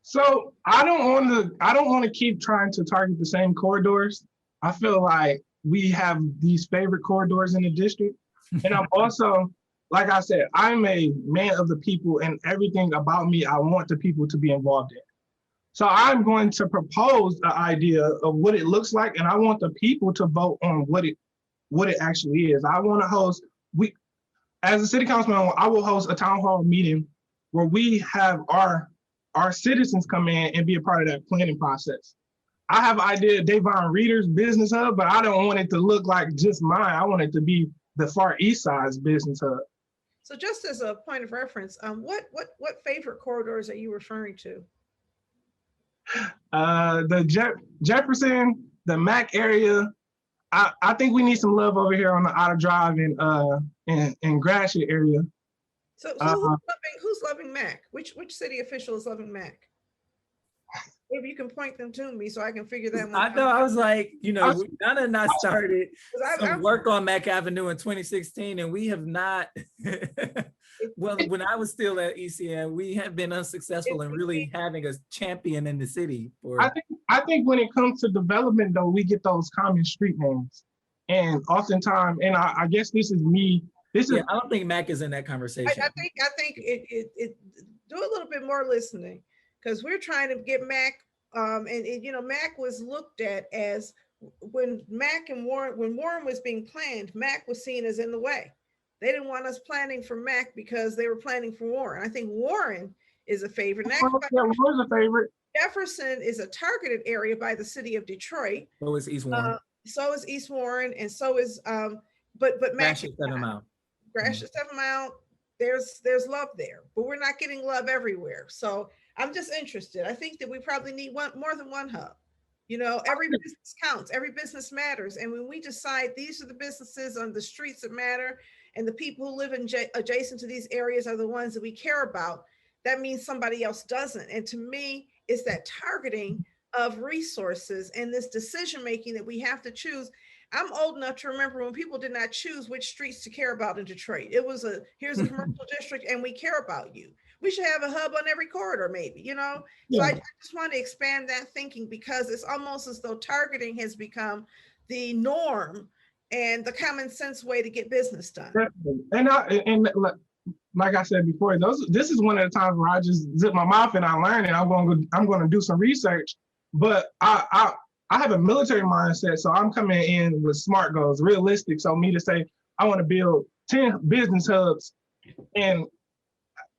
So I don't want to keep trying to target the same corridors. I feel like we have these favorite corridors in the district. And I'm also, like I said, I'm a man of the people, and everything about me, I want the people to be involved in. So I'm going to propose the idea of what it looks like, and I want the people to vote on what it actually is. I want to host, as a city councilman, I will host a town hall meeting where we have our citizens come in and be a part of that planning process. I have an idea of Daivon Reeder's business hub, but I don't want it to look like just mine. I want it to be the Far East Side's business hub. So just as a point of reference, what favorite corridors are you referring to? The Jefferson, the Mac area. I think we need some love over here on the Outer Drive and Gratiot area. So who's loving Mac? Which city official is loving Mac? Maybe you can point them to me so I can figure that one out. I know. I was like, Donna and I started some work on Mac Avenue in 2016, and we have not. Well, when I was still at ECN, we have been unsuccessful in really having a champion in the city. I think when it comes to development, though, we get those common street names, and oftentimes, and I guess this is me. I don't think Mac is in that conversation. I think it do a little bit more listening, because we're trying to get Mac, Mac was looked at as when Warren was being planned, Mac was seen as in the way. They didn't want us planning for Mac because they were planning for Warren. I think Warren is a favorite. Warren's a favorite. Jefferson is a targeted area by the city of Detroit. So is East Warren. So is East Warren, and so is but Mac. Gratiot 7 Mile. Gratiot 7 Mile. There's love there, but we're not getting love everywhere. So I'm just interested. I think that we probably need more than one hub. Every business counts, every business matters. And when we decide these are the businesses on the streets that matter, and the people who live adjacent to these areas are the ones that we care about, that means somebody else doesn't. And to me, it's that targeting of resources and this decision-making that we have to choose. I'm old enough to remember when people did not choose which streets to care about in Detroit. It was here's a commercial district and we care about you. We should have a hub on every corridor, maybe, Yeah. So I just want to expand that thinking, because it's almost as though targeting has become the norm and the common sense way to get business done. Definitely. And like I said before, this is one of the times where I just zip my mouth and I learn, and I'm going to do some research. But I have a military mindset, so I'm coming in with SMART goals, realistic. So me to say I want to build 10 business hubs, and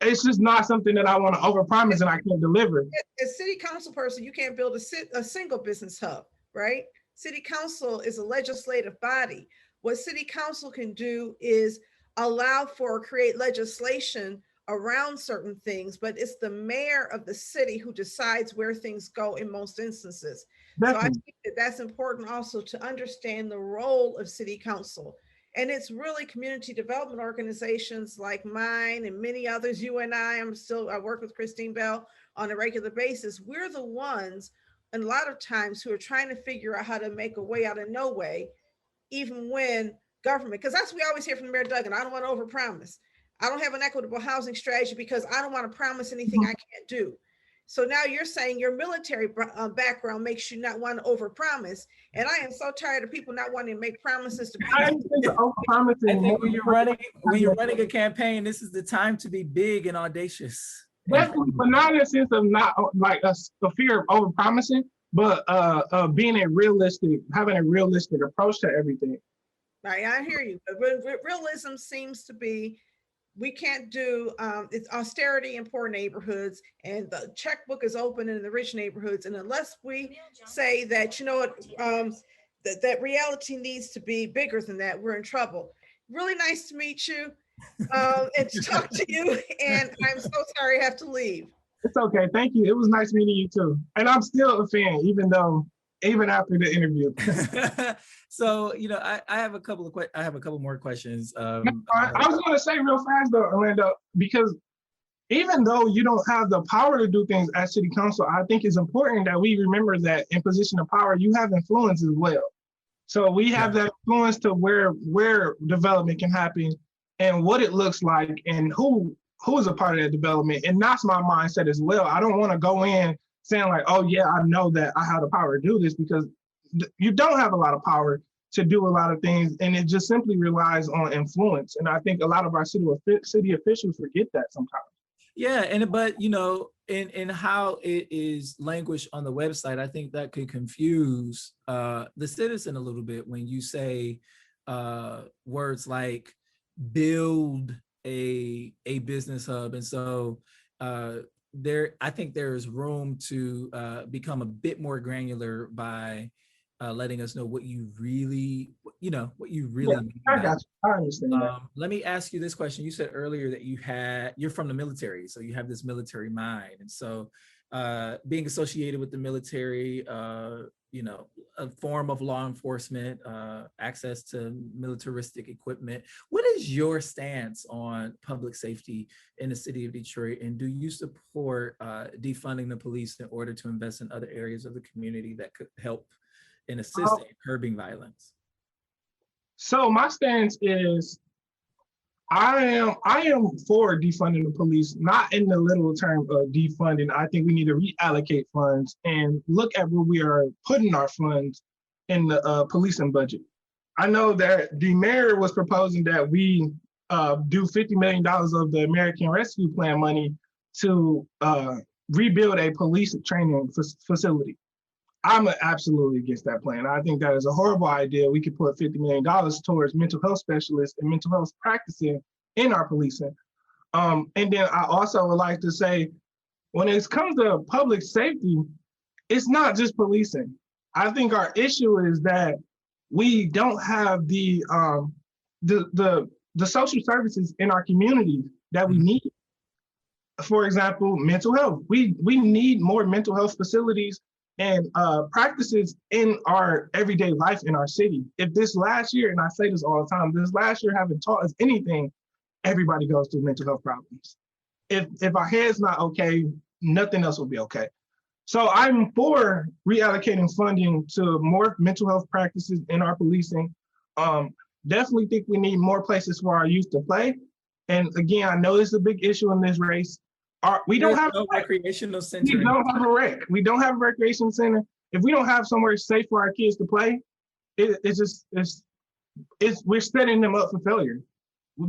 it's just not something that I want to overpromise and I can't deliver. As city council person, you can't build a single business hub, right? City council is a legislative body. What city council can do is allow for create legislation around certain things, but it's the mayor of the city who decides where things go in most instances. Definitely. So I think that that's important also to understand the role of city council. And it's really community development organizations like mine and many others, you and I work with Christine Bell on a regular basis. We're the ones, and a lot of times, who are trying to figure out how to make a way out of no way, even when government, because that's what we always hear from Mayor Duggan, I don't want to overpromise. I don't have an equitable housing strategy because I don't want to promise anything I can't do. So now you're saying your military background makes you not want to overpromise. And I am so tired of people not wanting to make promises to people. I think when you're running a campaign, this is the time to be big and audacious. Definitely, but not in the sense of not like a fear of overpromising, but having a realistic approach to everything. Right, I hear you. But realism seems to be we can't do it's austerity in poor neighborhoods and the checkbook is open in the rich neighborhoods. And unless we say that, you know what, that reality needs to be bigger than that, we're in trouble. Really nice to meet you and to talk to you. And I'm so sorry I have to leave. It's okay. Thank you. It was nice meeting you too. And I'm still a fan, even after the interview. So, you know, I have a couple of I have a couple more questions. I was going to say real fast though, Orlando, because even though you don't have the power to do things as city council, I think it's important that we remember that in position of power, you have influence as well. So we have that influence to where development can happen and what it looks like and who is a part of that development. And that's my mindset as well. I don't want to go in saying like, oh yeah, I know that I have the power to do this, because you don't have a lot of power to do a lot of things, and it just simply relies on influence. And I think a lot of our city officials forget that sometimes. Yeah, but you know, in how it is languished on the website, I think that could confuse the citizen a little bit when you say words like build a business hub. And so I think there is room to become a bit more granular by letting us know what you really mean. I got you. I understand that. Let me ask you this question. You said earlier that you're from the military, so you have this military mind. And so being associated with the military, you know, a form of law enforcement, access to militaristic equipment. What is your stance on public safety in the city of Detroit? And do you support defunding the police in order to invest in other areas of the community that could help and assist in curbing violence? So my stance is I am for defunding the police, not in the literal term of defunding. I think we need to reallocate funds and look at where we are putting our funds in the policing budget. I know that the mayor was proposing that we do $50 million of the American Rescue Plan money to rebuild a police training facility. I'm absolutely against that plan. I think that is a horrible idea. We could put $50 million towards mental health specialists and mental health practicing in our policing. And then I also would like to say, when it comes to public safety, it's not just policing. I think our issue is that we don't have the social services in our communities that we need. For example, mental health. We need more mental health facilities and practices in our everyday life in our city. If this last year, and I say this all the time, this last year haven't taught us anything, everybody goes through mental health problems. If our head's not okay, nothing else will be okay. So I'm for reallocating funding to more mental health practices in our policing. Definitely think we need more places for our youth to play. And again, I know it's a big issue in this race. We don't have no recreational center. We don't have a rec. We don't have a recreation center. If we don't have somewhere safe for our kids to play, we're setting them up for failure.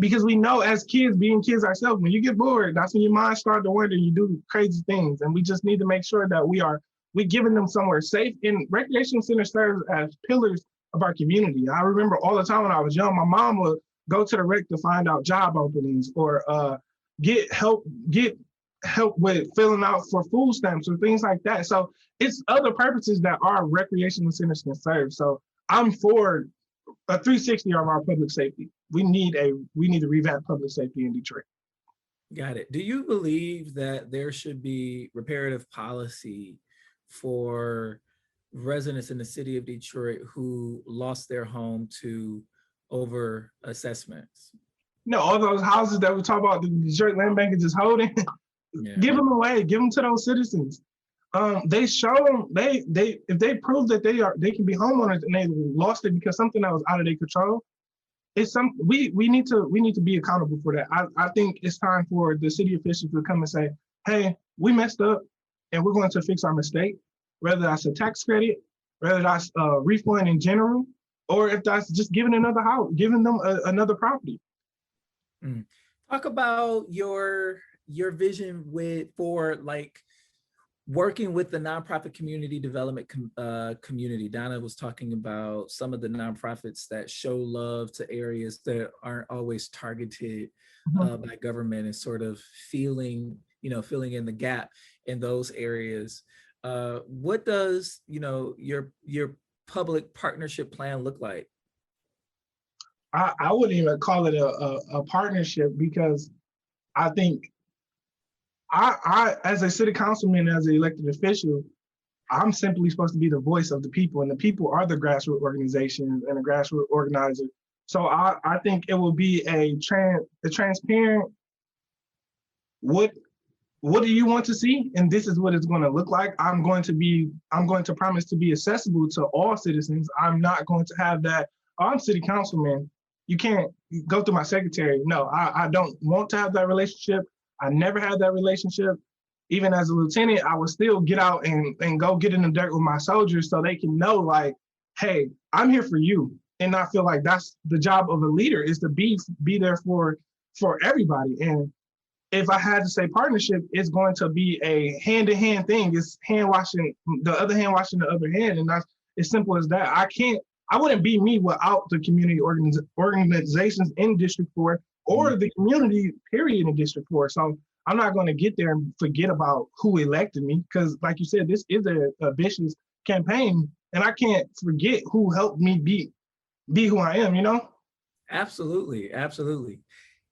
Because we know as kids, being kids ourselves, when you get bored, that's when your mind starts to wander, you do crazy things. And we just need to make sure that we're giving them somewhere safe. And recreation center serves as pillars of our community. I remember all the time when I was young, my mom would go to the rec to find out job openings or get help with filling out for food stamps or things like that. So it's other purposes that our recreational centers can serve. So I'm for a 360 of our public safety. We need to revamp public safety in Detroit. Got it. Do you believe that there should be reparative policy for residents in the city of Detroit who lost their home to over assessments? No, all those houses that we talk about, the Detroit Land Bank is just holding. Yeah. Give them away. Give them to those citizens. They show them if they prove that they can be homeowners and they lost it because something that was out of their control. We need to be accountable for that. I think it's time for the city officials to come and say, hey, we messed up and we're going to fix our mistake. Whether that's a tax credit, whether that's a refund in general, or if that's just giving another house, giving them another property. Talk about your vision for like working with the nonprofit community development community. Donna was talking about some of the nonprofits that show love to areas that aren't always targeted by government, and sort of filling in the gap in those areas. What does your public partnership plan look like? I wouldn't even call it a partnership, because I think I as a city councilman, as an elected official, I'm simply supposed to be the voice of the people, and the people are the grassroots organizations and the grassroots organizers. So I think it will be a transparent, what do you want to see, and this is what it's going to look like. I'm going to promise to be accessible to all citizens. I'm not going to have that, oh, I'm city councilman, you can't go through my secretary. No, I don't want to have that relationship. I never had that relationship. Even as a lieutenant, I would still get out and go get in the dirt with my soldiers, so they can know, like, hey, I'm here for you. And I feel like that's the job of a leader, is to be there for everybody. And if I had to say partnership, it's going to be a hand-to-hand thing. It's hand washing the other hand, washing the other hand. And that's as simple as that. I wouldn't be me without the community organizations in District 4, or the community period in District 4. So I'm not going to get there and forget about who elected me, because like you said, this is a vicious campaign, and I can't forget who helped me be who I am, Absolutely.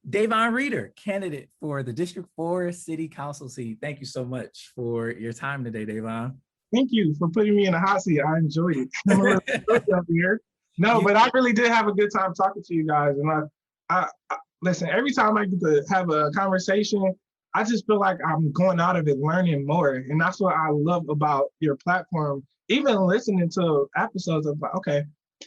Daivon Reeder, candidate for the District 4 City Council seat. Thank you so much for your time today, Daivon. Thank you for putting me in a hot seat. I enjoyed it. I'm a little up here. No, but I really did have a good time talking to you guys. And I listen, every time I get to have a conversation, I just feel like I'm going out of it learning more. And that's what I love about your platform. Even listening to episodes of, like, okay,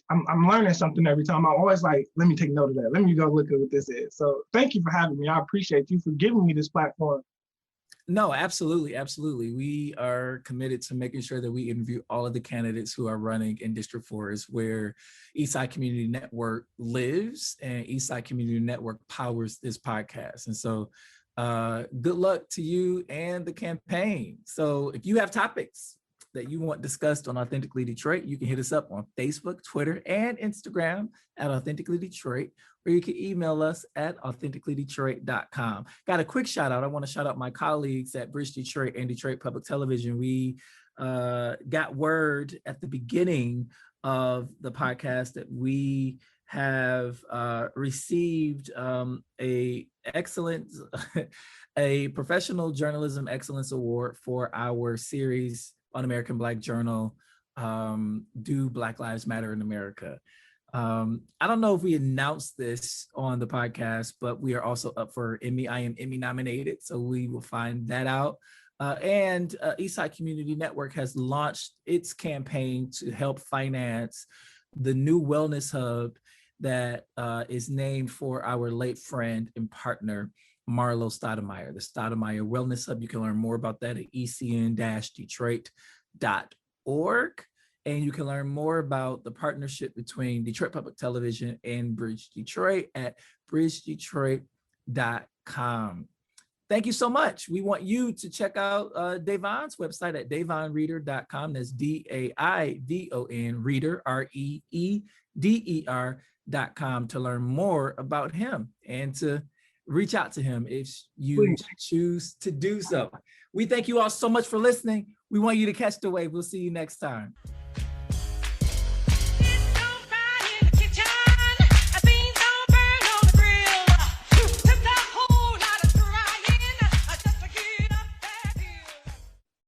I'm learning something every time. I'm always like, let me take note of that. Let me go look at what this is. So thank you for having me. I appreciate you for giving me this platform. No, absolutely. We are committed to making sure that we interview all of the candidates who are running in District 4, is where Eastside Community Network lives, and Eastside Community Network powers this podcast. And so good luck to you and the campaign. So if you have topics that you want discussed on Authentically Detroit, you can hit us up on Facebook, Twitter, and Instagram at Authentically Detroit, or you can email us at authenticallydetroit.com. Got a quick shout out. I want to shout out my colleagues at Bridge Detroit and Detroit Public Television. We got word at the beginning of the podcast that we have received a Professional Journalism Excellence Award for our series on American Black Journal, Do Black Lives Matter in America. I don't know if we announced this on the podcast, but we are also up for Emmy. I am Emmy nominated, so we will find that out. And Eastside Community Network has launched its campaign to help finance the new wellness hub that is named for our late friend and partner, Marlo Stoudemire, the Stoudemire Wellness Hub. You can learn more about that at ecn-detroit.org. And you can learn more about the partnership between Detroit Public Television and Bridge Detroit at bridgedetroit.com. Thank you so much. We want you to check out Daivon's website at daivonreeder.com. That's Daivon Reeder, REEDER.com, to learn more about him and to reach out to him if you choose to do so. We thank you all so much for listening. We want you to catch the wave. We'll see you next time.